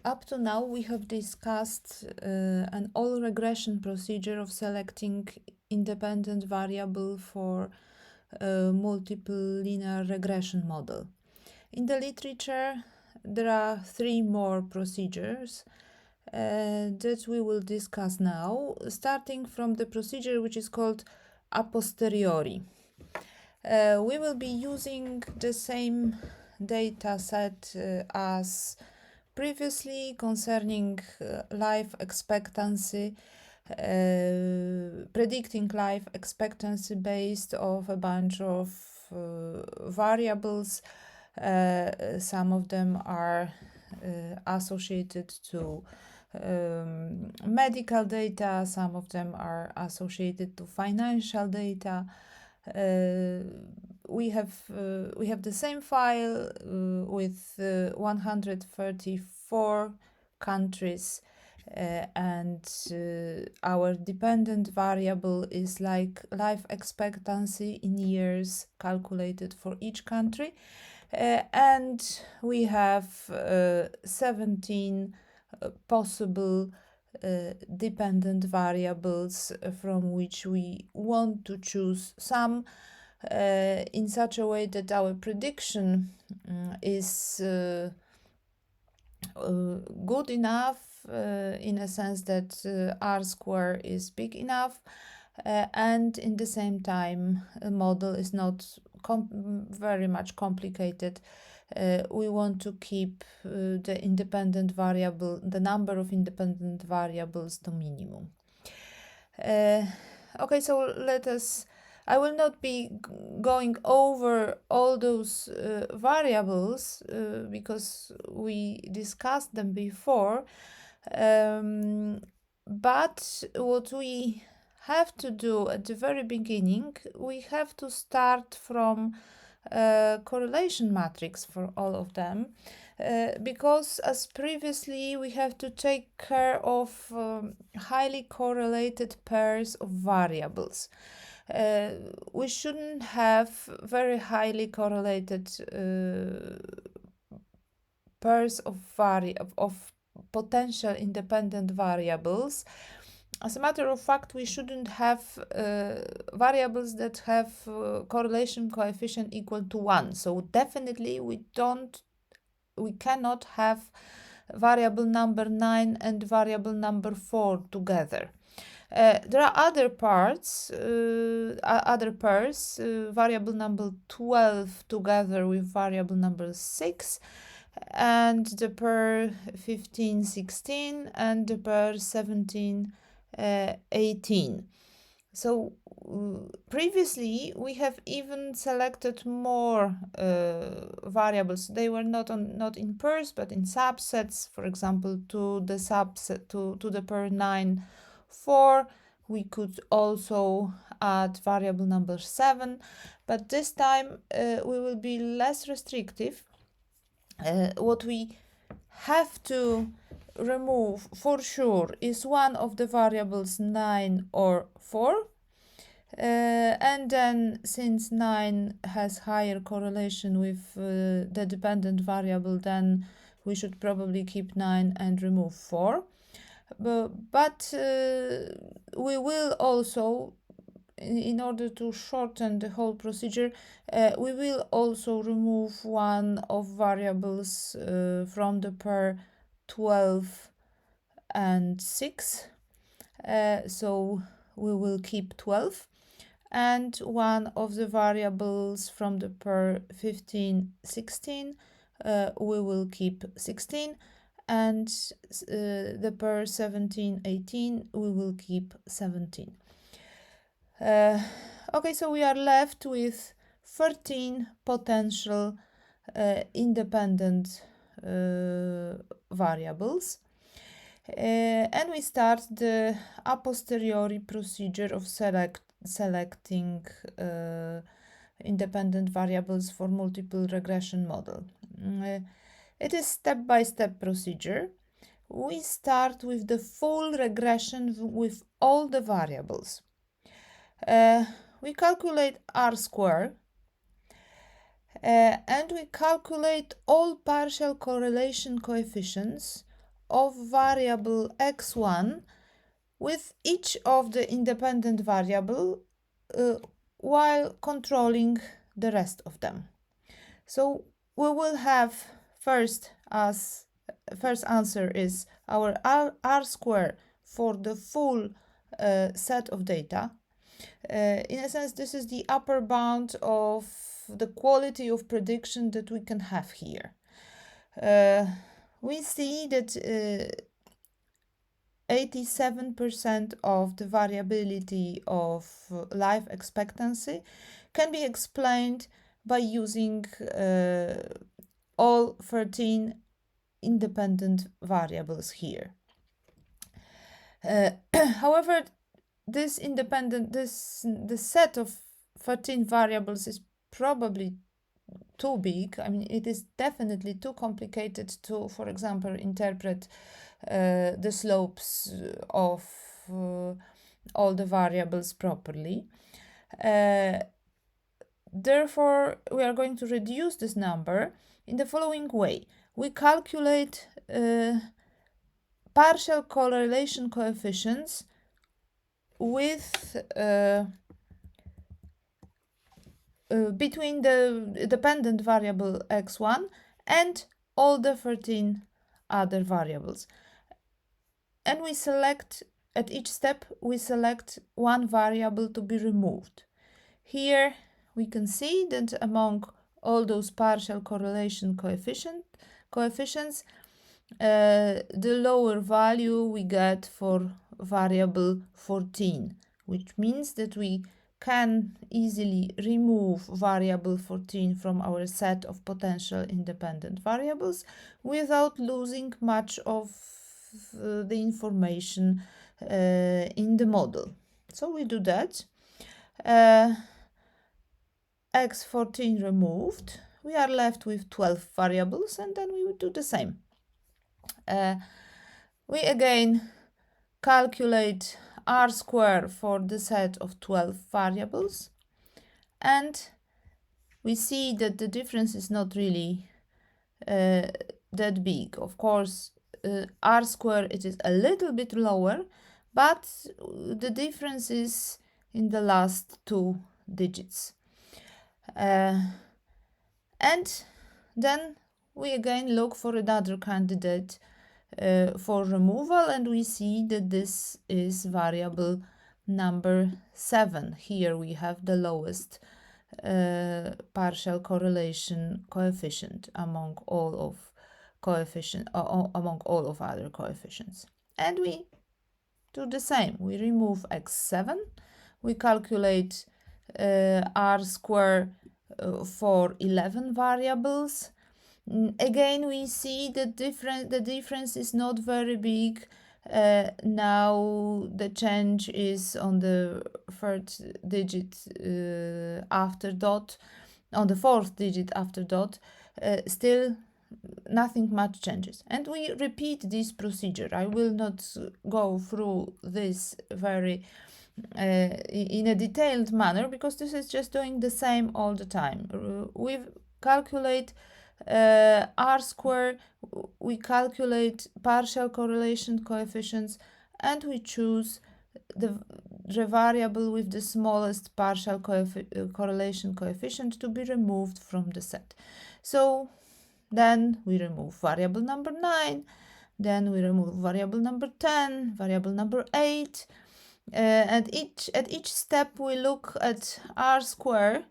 Up to now, we have discussed an all regression procedure of selecting independent variable for a multiple linear regression model. In the literature, there are three more procedures that we will discuss now, starting from the procedure which is called a posteriori. We will be using the same data set as previously concerning life expectancy, predicting life expectancy based of a bunch of variables. Some of them are associated to medical data, some of them are associated to financial data. We have the same file with 134 countries, and our dependent variable is like life expectancy in years calculated for each country, and we have 17 possible dependent variables from which we want to choose some in such a way that our prediction is good enough in a sense that R square is big enough, and in the same time a model is not very much complicated. We want to keep the independent variable, the number of independent variables to minimum. Okay, so I will not be going over all those variables because we discussed them before, but what we have to do at the very beginning, we have to start from correlation matrix for all of them, because as previously we have to take care of highly correlated pairs of variables. We shouldn't have very highly correlated pairs of potential independent variables. As a matter of fact, we shouldn't have variables that have correlation coefficient equal to 1. So definitely we cannot have variable number 9 and variable number 4 together. There are other pairs, variable number 12 together with variable number 6, and the pair 15, 16, and the pair 17, 18. So previously we have even selected more variables. They were not in pairs but in subsets. For example, to the subset to the pair 9, 4, we could also add variable number 7, but this time we will be less restrictive. What we have to remove for sure is one of the variables 9 or 4, and then since 9 has higher correlation with the dependent variable, then we should probably keep 9 and remove 4. But we will also, in order to shorten the whole procedure, we will also remove one of variables from the pair 12 and 6. So we will keep 12, and one of the variables from the pair 15, 16, we will keep 16, and the pair 17, 18, we will keep 17. Okay, so we are left with 13 potential independent variables. And we start the a posteriori procedure of selecting independent variables for multiple regression model. It is step-by-step procedure. We start with the full regression with all the variables. We calculate R square, and we calculate all partial correlation coefficients of variable x1 with each of the independent variable while controlling the rest of them. So we will have first answer is our r square for the full set of data. In a sense, this is the upper bound of the quality of prediction that we can have here. We see that 87% of the variability of life expectancy can be explained by using all 13 independent variables here. However, the set of 13 variables is probably too big. I mean, it is definitely too complicated to, for example, interpret the slopes of all the variables properly. Therefore, we are going to reduce this number in the following way. We calculate partial correlation coefficients with between the dependent variable x1 and all the 13 other variables. And we select, at each step, we select one variable to be removed. Here we can see that among all those partial correlation coefficients, the lower value we get for variable 14, which means that we can easily remove variable 14 from our set of potential independent variables without losing much of the information in the model. So we do that. X14 removed, we are left with 12 variables, and then we would do the same. We again calculate r square for the set of 12 variables, and we see that the difference is not really that big. Of course, r square, it is a little bit lower, but the difference is in the last two digits. And then we again look for another candidate for removal, and we see that this is variable number 7. Here we have the lowest partial correlation coefficient among all of other coefficients. And we do the same. We remove x7. We calculate r square for 11 variables. Again, we see the difference is not very big. Now the change is on the third digit after dot, on the fourth digit after dot. Still nothing much changes, and we repeat this procedure. I will not go through this very in a detailed manner, because this is just doing the same all the time. We calculate r square, we calculate partial correlation coefficients, and we choose the variable with the smallest partial correlation coefficient to be removed from the set. So then we remove variable number 9, then we remove variable number 10, variable number 8, and at each step we look at r square,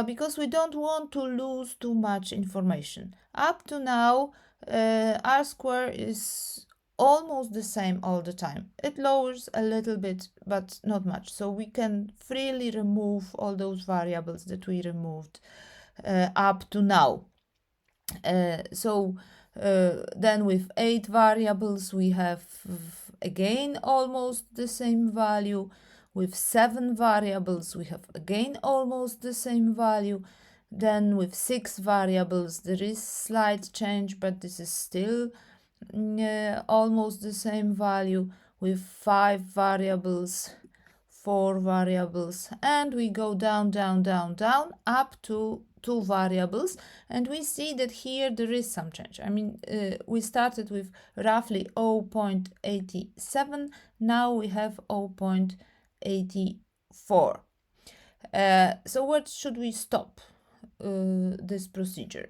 because we don't want to lose too much information. Up to now, r square is almost the same all the time. It lowers a little bit, but not much. So we can freely remove all those variables that we removed up to now. Then with 8 variables, we have again almost the same value. With 7 variables, we have again almost the same value. Then with 6 variables, there is slight change, but this is still almost the same value. With 5 variables, 4 variables, and we go down, down, down, down, up to two variables, and we see that here there is some change. I mean, we started with roughly 0.87, now we have 0.84. So what should we stop this procedure?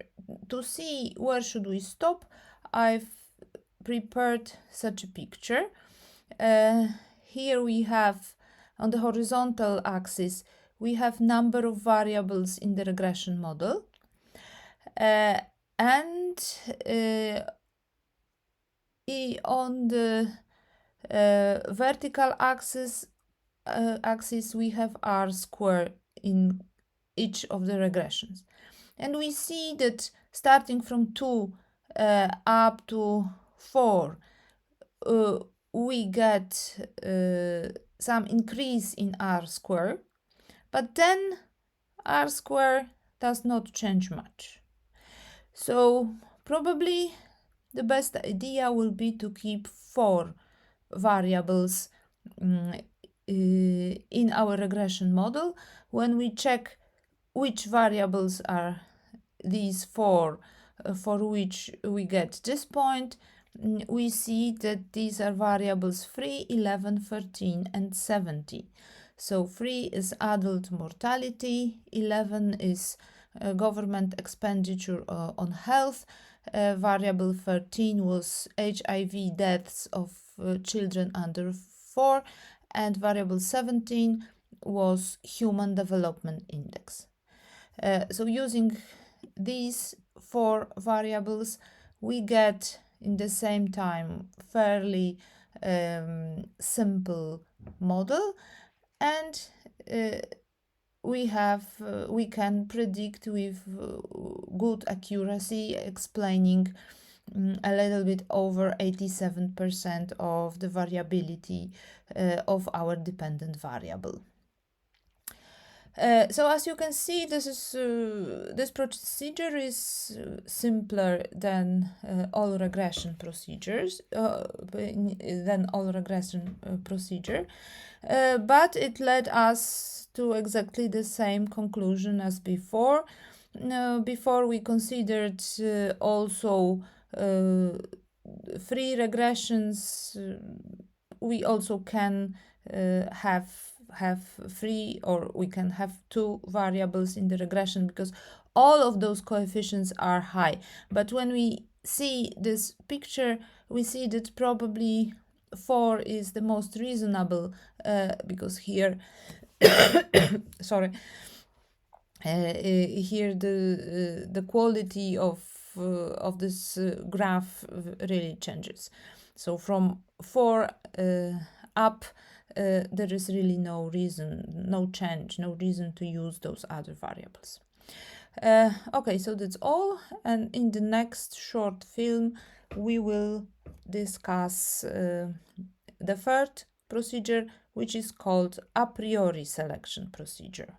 To see where should we stop, I've prepared such a picture. Here we have, on the horizontal axis, we have number of variables in the regression model, and on the vertical axis we have r squared in each of the regressions, and we see that starting from 2 up to 4 we get some increase in r squared, but then r squared does not change much. So probably the best idea will be to keep 4 variables in our regression model. When we check which variables are these 4 for which we get this point, we see that these are variables 3, 11, 13, and 17. So 3 is adult mortality, 11 is government expenditure on health, variable 13 was HIV deaths of children under 4, and variable 17 was human development index. So using these 4 variables, we get in the same time fairly simple model, and we can predict with good accuracy, explaining a little bit over 87% of the variability of our dependent variable. So as you can see, this procedure is simpler than all regression procedures, procedure, but it led us to exactly the same conclusion as before. Before we considered also 3 regressions. We also can have 3, or we can have 2 variables in the regression, because all of those coefficients are high. But when we see this picture, we see that probably 4 is the most reasonable, because here sorry, here the quality of this graph really changes. So from 4 up, there is really no reason to use those other variables. Okay, so that's all, and in the next short film we will discuss the third procedure, which is called a priori selection procedure.